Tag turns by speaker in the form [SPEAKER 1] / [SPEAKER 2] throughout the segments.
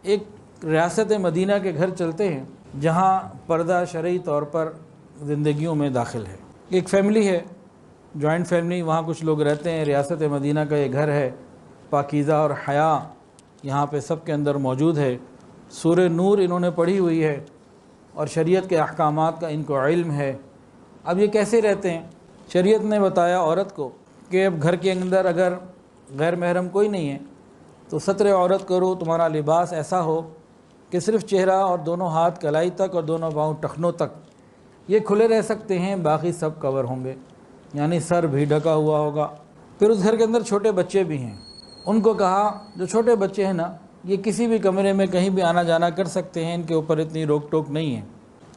[SPEAKER 1] ایک ریاست مدینہ کے گھر چلتے ہیں جہاں پردہ شرعی طور پر زندگیوں میں داخل ہے۔ ایک فیملی ہے، جوائنٹ فیملی، وہاں کچھ لوگ رہتے ہیں۔ ریاست مدینہ کا یہ گھر ہے، پاکیزہ اور حیا یہاں پہ سب کے اندر موجود ہے۔ سورہ نور انہوں نے پڑھی ہوئی ہے اور شریعت کے احکامات کا ان کو علم ہے۔ اب یہ کیسے رہتے ہیں؟ شریعت نے بتایا عورت کو کہ اب گھر کے اندر اگر غیر محرم کوئی نہیں ہے تو ستر عورت کرو، تمہارا لباس ایسا ہو کہ صرف چہرہ اور دونوں ہاتھ کلائی تک اور دونوں پاؤں ٹخنوں تک یہ کھلے رہ سکتے ہیں، باقی سب کور ہوں گے، یعنی سر بھی ڈھکا ہوا ہوگا۔ پھر اس گھر کے اندر چھوٹے بچے بھی ہیں، ان کو کہا جو چھوٹے بچے ہیں نا، یہ کسی بھی کمرے میں کہیں بھی آنا جانا کر سکتے ہیں، ان کے اوپر اتنی روک ٹوک نہیں ہے۔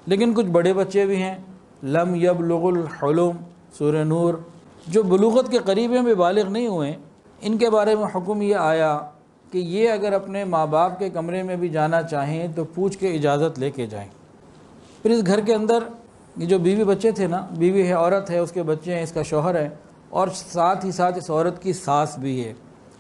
[SPEAKER 1] لیکن کچھ بڑے بچے بھی ہیں، لم یبلغ الحلم سورہ نور، جو بلوغت کے قریب ہیں بھی بالغ نہیں ہوئے، ان کے بارے میں حکم یہ آیا کہ یہ اگر اپنے ماں باپ کے کمرے میں بھی جانا چاہیں تو پوچھ کے اجازت لے کے جائیں۔ پھر اس گھر کے اندر یہ جو بیوی بچے تھے نا، بیوی ہے، عورت ہے، اس کے بچے ہیں، اس کا شوہر ہے، اور ساتھ ہی ساتھ اس عورت کی ساس بھی ہے،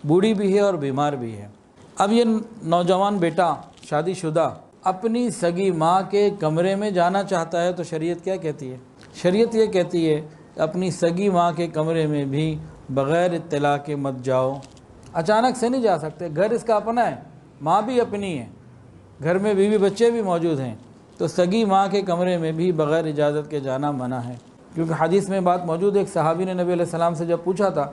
[SPEAKER 1] بوڑھی بھی ہے اور بیمار بھی ہے۔ اب یہ نوجوان بیٹا شادی شدہ اپنی سگی ماں کے کمرے میں جانا چاہتا ہے تو شریعت کیا کہتی ہے؟ شریعت یہ کہتی ہے کہ اپنی سگی ماں کے کمرے میں بھی بغیر اطلاع کے مت جاؤ۔ اچانک سے نہیں جا سکتے، گھر اس کا اپنا ہے، ماں بھی اپنی ہے، گھر میں بیوی بچے بھی موجود ہیں، تو سگی ماں کے کمرے میں بھی بغیر اجازت کے جانا منع ہے۔ کیونکہ حدیث میں بات موجود ہے، ایک صحابی نے نبی علیہ السلام سے جب پوچھا تھا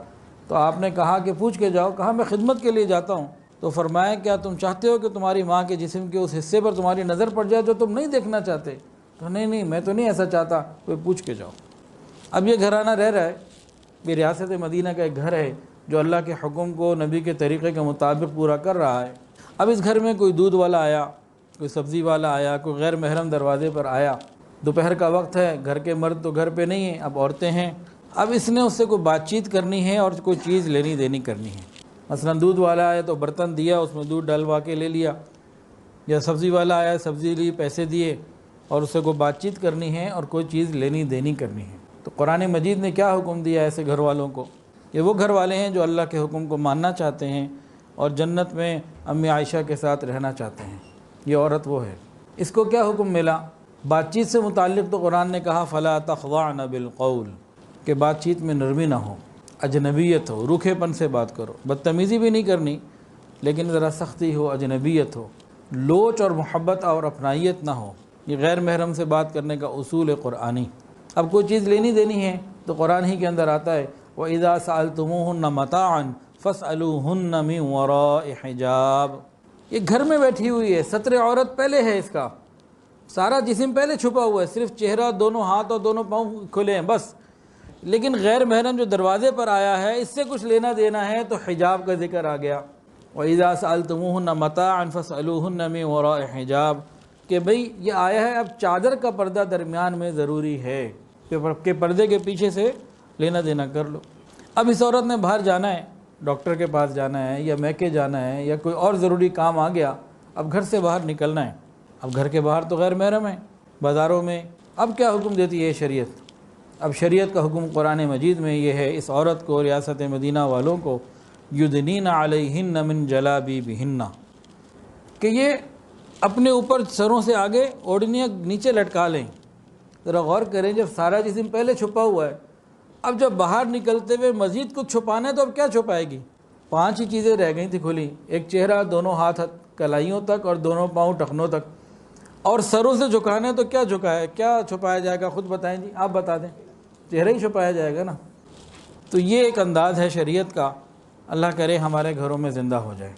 [SPEAKER 1] تو آپ نے کہا کہ پوچھ کے جاؤ۔ کہا میں خدمت کے لیے جاتا ہوں۔ تو فرمایا کیا تم چاہتے ہو کہ تمہاری ماں کے جسم کے اس حصے پر تمہاری نظر پڑ جائے جو تم نہیں دیکھنا چاہتے؟ تو نہیں میں تو نہیں ایسا چاہتا، کوئی پوچھ کے جاؤ۔ اب یہ گھرانہ رہ رہا ہے، یہ ریاست مدینہ کا ایک گھر ہے جو اللہ کے حکم کو نبی کے طریقے کے مطابق پورا کر رہا ہے۔ اب اس گھر میں کوئی دودھ والا آیا، کوئی سبزی والا آیا، کوئی غیر محرم دروازے پر آیا، دوپہر کا وقت ہے، گھر کے مرد تو گھر پہ نہیں ہیں، اب عورتیں ہیں۔ اب اس نے اس سے کوئی بات چیت کرنی ہے اور کوئی چیز لینی دینی کرنی ہے۔ مثلا دودھ والا آیا تو برتن دیا، اس میں دودھ ڈلوا کے لے لیا، یا سبزی والا آیا، سبزی لی، پیسے دیے، اور اس سے کوئی بات چیت کرنی ہے اور کوئی چیز لینی دینی کرنی ہے۔ تو قرآن مجید نے کیا حکم دیا ایسے گھر والوں کو؟ یہ وہ گھر والے ہیں جو اللہ کے حکم کو ماننا چاہتے ہیں اور جنت میں امی عائشہ کے ساتھ رہنا چاہتے ہیں۔ یہ عورت وہ ہے۔ اس کو کیا حکم ملا؟ بات چیت سے متعلق تو قرآن نے کہا فَلَا تَخْضَعْنَ بِالْقَوْلِ، کہ بات چیت میں نرمی نہ ہو، اجنبیت ہو، روکھے پن سے بات کرو، بدتمیزی بھی نہیں کرنی لیکن ذرا سختی ہو، اجنبیت ہو، لوچ اور محبت اور اپنائیت نہ ہو۔ یہ غیر محرم سے بات کرنے کا اصول قرآنی۔ اب کوئی چیز لینی دینی ہے تو قرآن ہی کے اندر آتا ہے وَإِذَا سَأَلْتُمُوهُنَّ مَتَاعًا فَاسْأَلُوهُنَّ مِنْ وَرَاءِ حِجَابٍ۔ یہ گھر میں بیٹھی ہوئی ہے، ستر عورت پہلے ہے، اس کا سارا جسم پہلے چھپا ہوا ہے، صرف چہرہ، دونوں ہاتھ اور دونوں پاؤں کھلے ہیں بس۔ لیکن غیر محرم جو دروازے پر آیا ہے، اس سے کچھ لینا دینا ہے تو حجاب کا ذکر آ گیا۔ وَإِذَا سَأَلْتُمُوهُنَّ مَتَاعًا فَاسْأَلُوهُنَّ مِنْ وَرَاءِ حِجَابٍ، کہ بھئی یہ آیا ہے اب چادر کا پردہ درمیان میں ضروری ہے کہ پردے کے پیچھے سے لینا دینا کر لو۔ اب اس عورت نے باہر جانا ہے، ڈاکٹر کے پاس جانا ہے یا میکے جانا ہے یا کوئی اور ضروری کام آ گیا، اب گھر سے باہر نکلنا ہے۔ اب گھر کے باہر تو غیر محرم ہے، بازاروں میں۔ اب کیا حکم دیتی ہے شریعت؟ اب شریعت کا حکم قرآن مجید میں یہ ہے اس عورت کو، ریاست مدینہ والوں کو، یدنین علیہن من جلابیبہن، کہ یہ اپنے اوپر سروں سے آگے اوڑھنیاں نیچے لٹکا لیں۔ ذرا غور کریں، جب سارا جسم پہلے چھپا ہوا ہے، اب جب باہر نکلتے ہوئے مزید کچھ چھپانا ہے تو اب کیا چھپائے گی؟ 5 ہی چیزیں رہ گئی تھی کھلی، ایک چہرہ، دونوں ہاتھ کلائیوں تک اور دونوں پاؤں ٹخنوں تک، اور سروں سے جھکانا ہے تو کیا جھکایا، کیا چھپایا جائے گا؟ خود بتائیں جی، آپ بتا دیں، چہرہ ہی چھپایا جائے گا نا۔ تو یہ ایک انداز ہے شریعت کا، اللہ کرے ہمارے گھروں میں زندہ ہو جائے۔